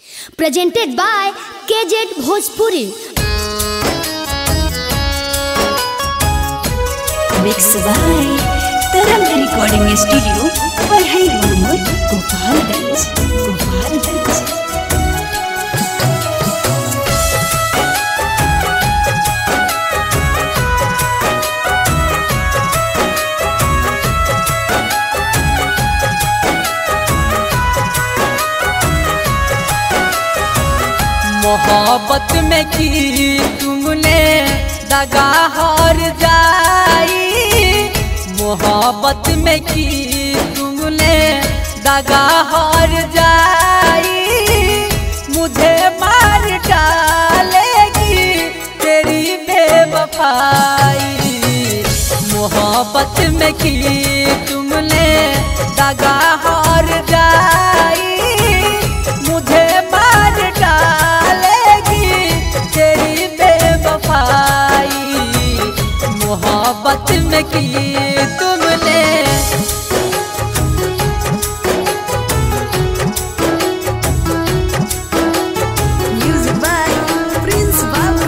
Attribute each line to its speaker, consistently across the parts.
Speaker 1: Presented by KZ Bhojpuri.
Speaker 2: Mixed by Tarang Recording Studio, Parhai Road, Gopalganj.
Speaker 3: मोहब्बत में की तुमने दगा हार जाई, मोहब्बत में की तुमने दगा हार जाई, मुझे मार डालेगी तेरी बेवफाई। मोहब्बत में की तुमने दगा हार जाई, मुझे मार डालेगी तेरी बेवफाई। मोहब्बत में की तुमने
Speaker 2: Music by Prince Babu.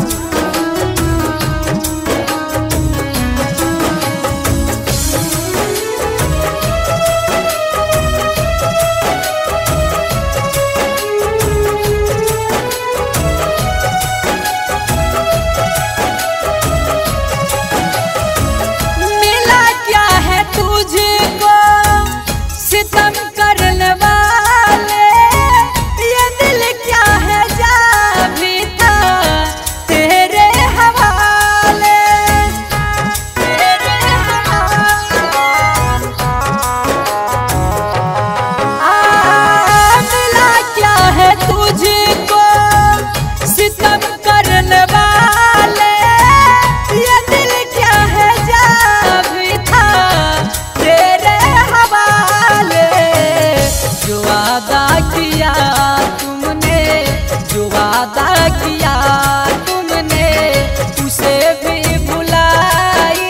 Speaker 3: मिला क्या है तुझको सितम करने वाले, ये दिल क्या है जा भी था तेरे हवाले, तेरे मिला क्या है तुझको सितम करने वाले, ये दिल क्या है जा भी था तेरे हवाले। जो वादा किया तुमने, जो वादा किया तुमने, उसे भी भुलाई,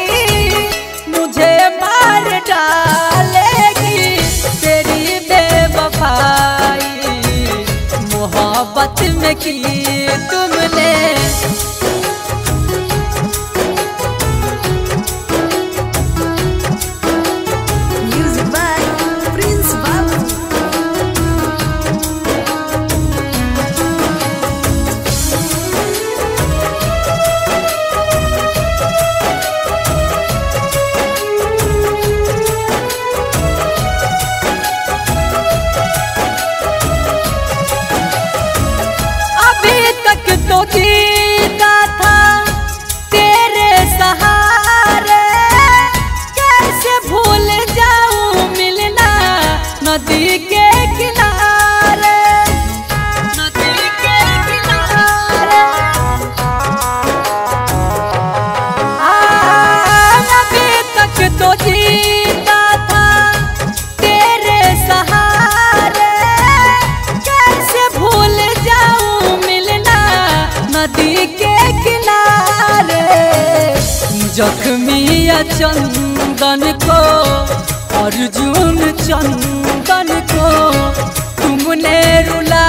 Speaker 3: मुझे मार डालेगी तेरी बेवफाई। मोहब्बत में की तुमने
Speaker 2: Music by Prince Babu.
Speaker 3: अभी तक तो जीता था तेरे सहारे, कैसे भूल जाऊं मिलना नदी के किनारे, नदी के किनारे। अभी तक तो जीता था तेरे सहारे, कैसे भूल जाऊं मिलना नदी के किनारे। जख्मिया चंदन को, अर्जुन चंदन को तुमने रुला